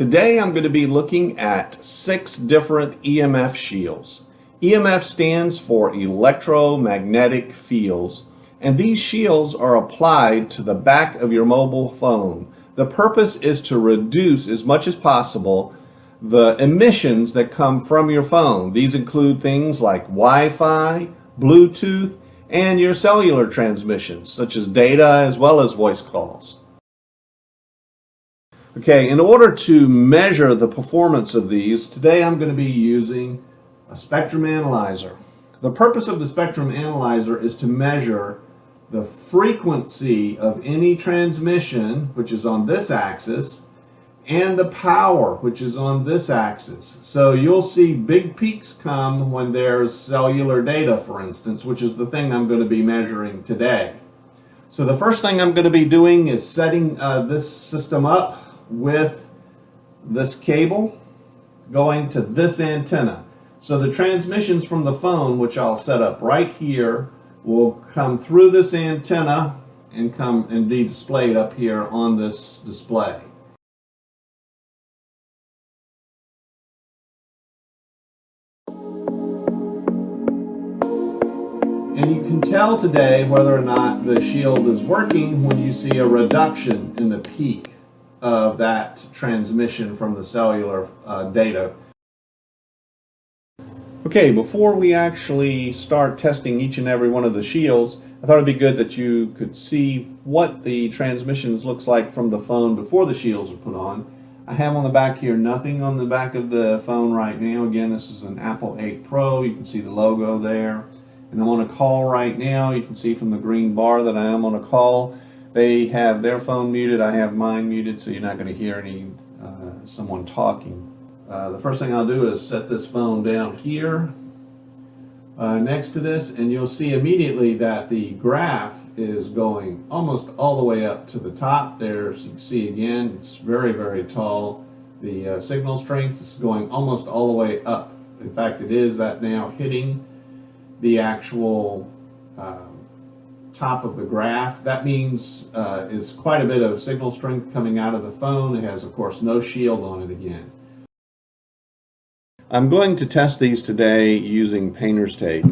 Today I'm going to be looking at 6 different EMF shields. EMF stands for electromagnetic fields, and these shields are applied to the back of your mobile phone. The purpose is to reduce as much as possible the emissions that come from your phone. These include things like Wi-Fi, Bluetooth, and your cellular transmissions, such as data as well as voice calls. Okay, in order to measure the performance of these, today I'm going to be using a spectrum analyzer. The purpose of the spectrum analyzer is to measure the frequency of any transmission, which is on this axis, and the power, which is on this axis. So you'll see big peaks come when there's cellular data, for instance, which is the thing I'm going to be measuring today. So the first thing I'm going to be doing is setting this system up with this cable going to this antenna. So the transmissions from the phone, which I'll set up right here, will come through this antenna and come and be displayed up here on this display. And you can tell today whether or not the shield is working when you see a reduction in the peak of that transmission from the cellular data. Okay, before we actually start testing each and every one of the shields, I thought it'd be good that you could see what the transmissions looks like from the phone before the shields are put on. I have on the back here nothing on the back of the phone right now. Again, this is an Apple 8 Pro. You can see the logo there. And I'm on a call right now. You can see from the green bar that I am on a call. They have their phone muted. I have mine muted, so you're not going to hear any someone talking. The first thing I'll do is set this phone down here next to this, and you'll see immediately that the graph is going almost all the way up to the top there. So you can see again, it's very, very tall. The signal strength is going almost all the way up. In fact, it is that now hitting the actual top of the graph. That means is quite a bit of signal strength coming out of the phone. It has, of course, no shield on it again. I'm going to test these today using painter's tape.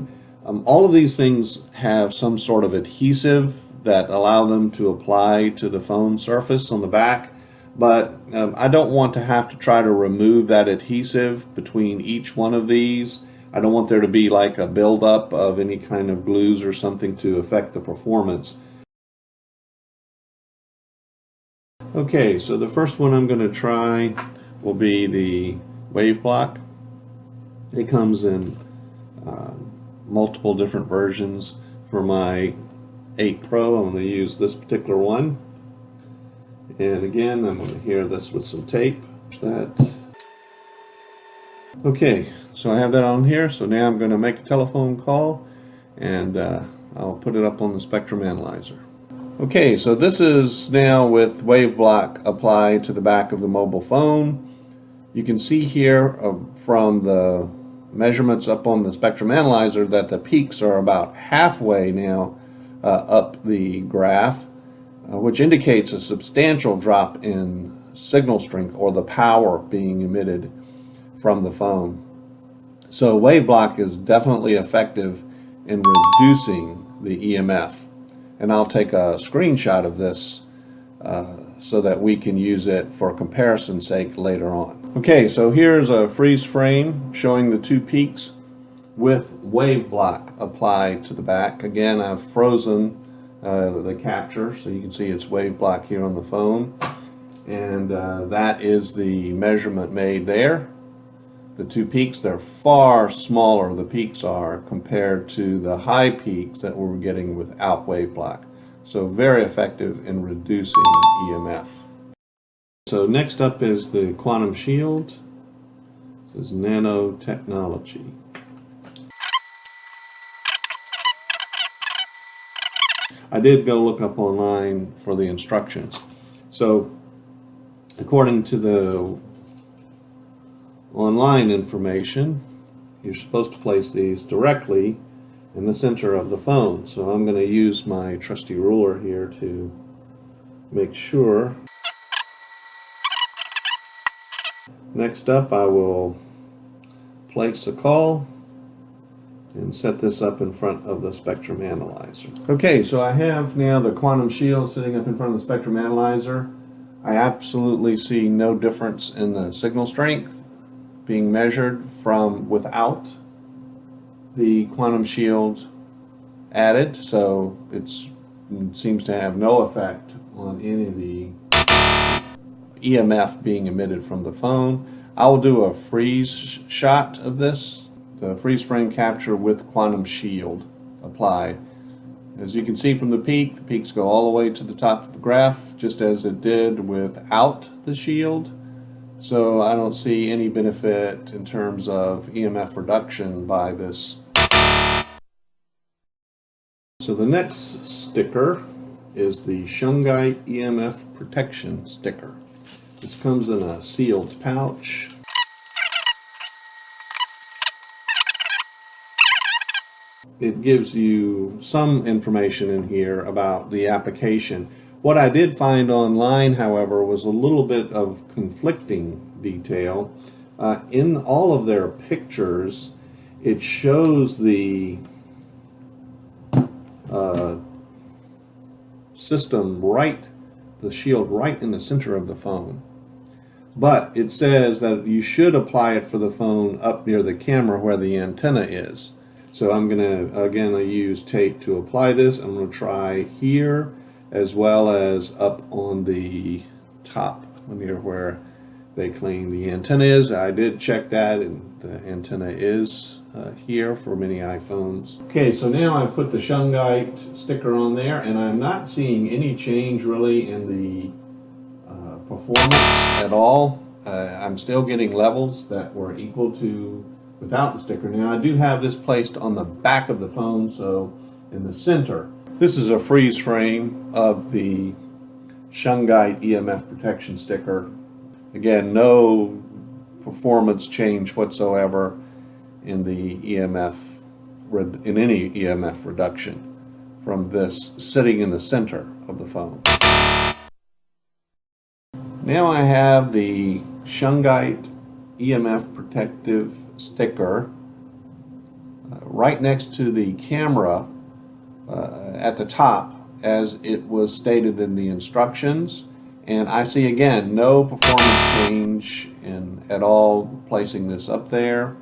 All of these things have some sort of adhesive that allow them to apply to the phone surface on the back, but I don't want to have to try to remove that adhesive between each one of these. I don't want there to be like a buildup of any kind of glues or something to affect the performance. Okay, so the first one I'm going to try will be the wave block. It comes in multiple different versions. For my 8 Pro, I'm going to use this particular one. And again, I'm going to hear this with some tape. Okay, so I have that on here. So now I'm going to make a telephone call, and I'll put it up on the spectrum analyzer. Okay, so this is now with wave block applied to the back of the mobile phone. You can see here from the measurements up on the spectrum analyzer that the peaks are about halfway now up the graph, which indicates a substantial drop in signal strength, or the power being emitted from the phone. So wave block is definitely effective in reducing the EMF. And I'll take a screenshot of this so that we can use it for comparison's sake later on. Okay, so here's a freeze frame showing the 2 peaks with wave block applied to the back. Again, I've frozen the capture so you can see it's wave block here on the phone. And that is the measurement made there. The 2 peaks, they're far smaller, the peaks are, compared to the high peaks that we're getting without wave block. So very effective in reducing EMF. So next up is the quantum shield. This is nanotechnology. I did go look up online for the instructions. So according to the online information, you're supposed to place these directly in the center of the phone. So I'm going to use my trusty ruler here to make sure Next up, I will place a call and set this up in front of the spectrum analyzer. Okay, so I have now the quantum shield sitting up in front of the spectrum analyzer. I absolutely see no difference in the signal strength being measured from without the quantum shield added, so it seems to have no effect on any of the EMF being emitted from the phone. I will do a freeze shot of this, the freeze frame capture with quantum shield applied. As you can see from the peaks go all the way to the top of the graph, just as it did without the shield. So I don't see any benefit in terms of EMF reduction by this. So the next sticker is the Shungite EMF protection sticker. This comes in a sealed pouch. It gives you some information in here about the application. What I did find online, however, was a little bit of conflicting detail. In all of their pictures, it shows the system the shield right in the center of the phone. But it says that you should apply it for the phone up near the camera where the antenna is. So I'm going to, again, I use tape to apply this. I'm going to try here as well as up on the top near where they claim the antenna is. I did check that, and the antenna is here for many iPhones. Okay, so now I put the Shungite sticker on there, and I'm not seeing any change really in the performance at all. I'm still getting levels that were equal to without the sticker. Now I do have this placed on the back of the phone, so in the center. This is a freeze frame of the Shungite EMF protection sticker. Again, no performance change whatsoever in the EMF, in any EMF reduction from this sitting in the center of the phone. Now I have the Shungite EMF protective sticker right next to the camera at the top as it was stated in the instructions, and I see again no performance change at all placing this up there.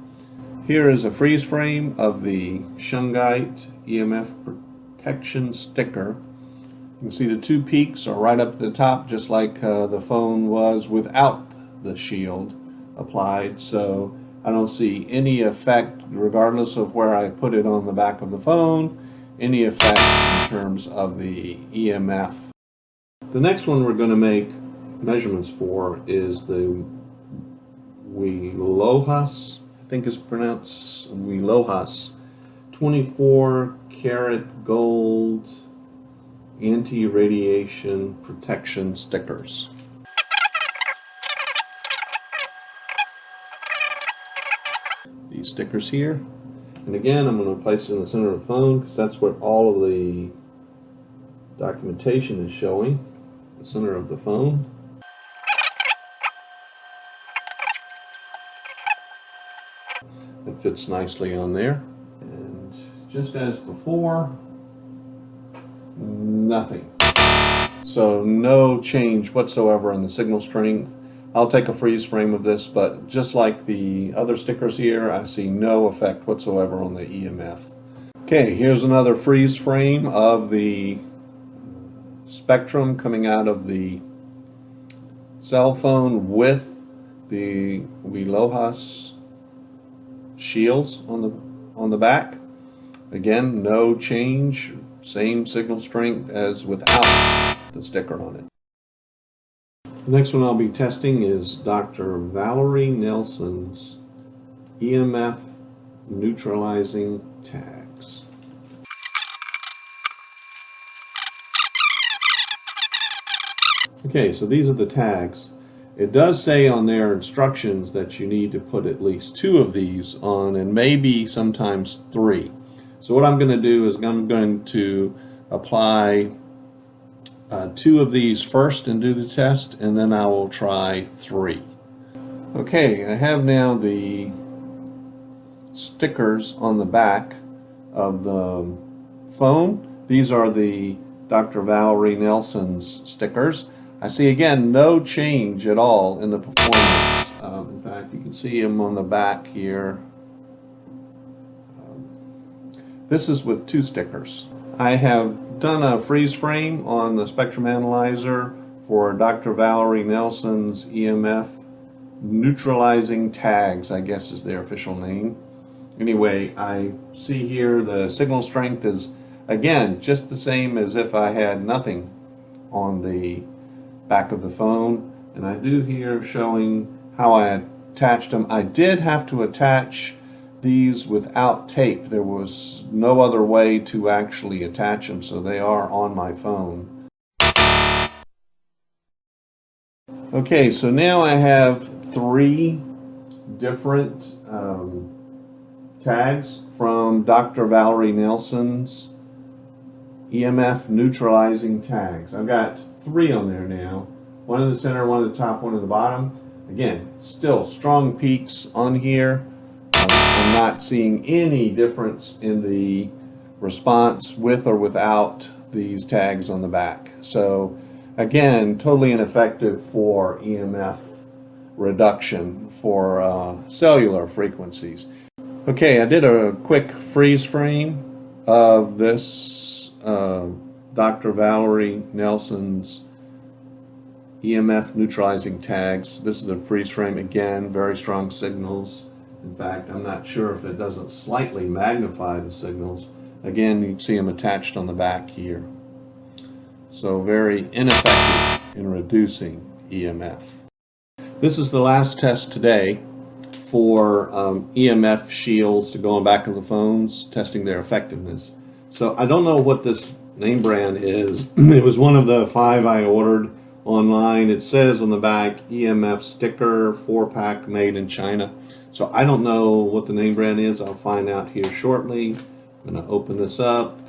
Here is a freeze frame of the Shungite EMF protection sticker. You can see the two peaks are right up at the top, just like the phone was without the shield applied. So I don't see any effect, regardless of where I put it on the back of the phone, any effect in terms of the EMF. The next one we're going to make measurements for is the Wilohas, I think it's pronounced Wilohas, 24 karat gold anti-radiation protection stickers. These stickers here, and again I'm going to place it in the center of the phone because that's what all of the documentation is showing, the center of the phone. It fits nicely on there, and just as before, nothing. So no change whatsoever in the signal strength. I'll take a freeze frame of this, but just like the other stickers here, I see no effect whatsoever on the EMF. Okay, here's another freeze frame of the spectrum coming out of the cell phone with the Wilohas shields on the back. Again, no change, same signal strength as without the sticker on it. The next one I'll be testing is Dr. Valerie Nelson's EMF neutralizing tags. Okay, so these are the tags. It does say on their instructions that you need to put at least 2 of these on, and maybe sometimes 3. So what I'm going to do is I'm going to apply 2 of these first and do the test, and then I will try 3. Okay, I have now the stickers on the back of the phone. These are the Dr. Valerie Nelson's stickers. I see again no change at all in the performance. In fact, you can see them on the back here. This is with 2 stickers. I have done a freeze frame on the spectrum analyzer for Dr. Valerie Nelson's EMF neutralizing tags, I guess is their official name. Anyway, I see here the signal strength is again just the same as if I had nothing on the back of the phone, and I do here showing how I attached them. I did have to attach these without tape. There was no other way to actually attach them, so they are on my phone. Okay, so now I have 3 different tags from Dr. Valerie Nelson's EMF neutralizing tags. I've got 3 on there now. One in the center, one at the top, one at the bottom. Again, still strong peaks on here. I'm not seeing any difference in the response with or without these tags on the back. So again, totally ineffective for EMF reduction for cellular frequencies. Okay, I did a quick freeze frame of this Dr. Valerie Nelson's EMF neutralizing tags. This is a freeze frame again, very strong signals. In fact, I'm not sure if it doesn't slightly magnify the signals. Again, you can see them attached on the back here. So very ineffective in reducing EMF. This is the last test today for EMF shields to go on back of the phones, testing their effectiveness. So I don't know what this name brand is. It was one of the 5 I ordered online. It says on the back EMF sticker 4-pack made in China. So I don't know what the name brand is. I'll find out here shortly. I'm going to open this up.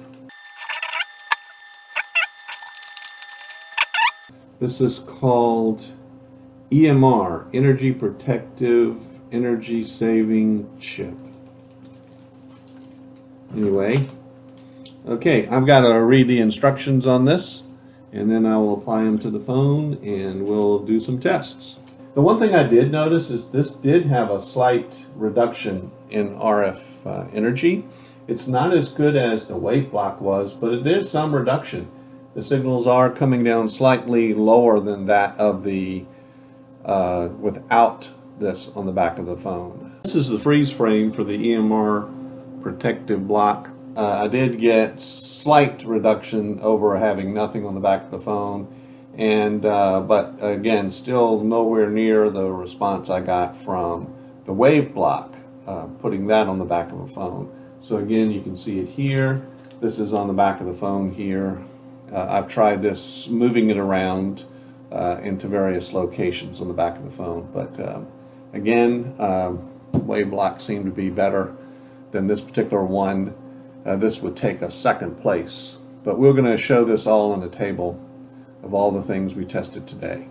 This is called EMR, Energy Protective Energy Saving Chip. Anyway, okay, I've got to read the instructions on this, and then I will apply them to the phone and we'll do some tests. The one thing I did notice is this did have a slight reduction in RF energy. It's not as good as the wave block was, but it is some reduction. The signals are coming down slightly lower than that of the without this on the back of the phone. This is the freeze frame for the EMR protective block. I did get slight reduction over having nothing on the back of the phone, and but again, still nowhere near the response I got from the wave block, putting that on the back of a phone. So again, you can see it here. This is on the back of the phone here. I've tried this, moving it around into various locations on the back of the phone, but again, wave blocks seem to be better than this particular one. This would take a second place, but we're going to show this all on a table of all the things we tested today.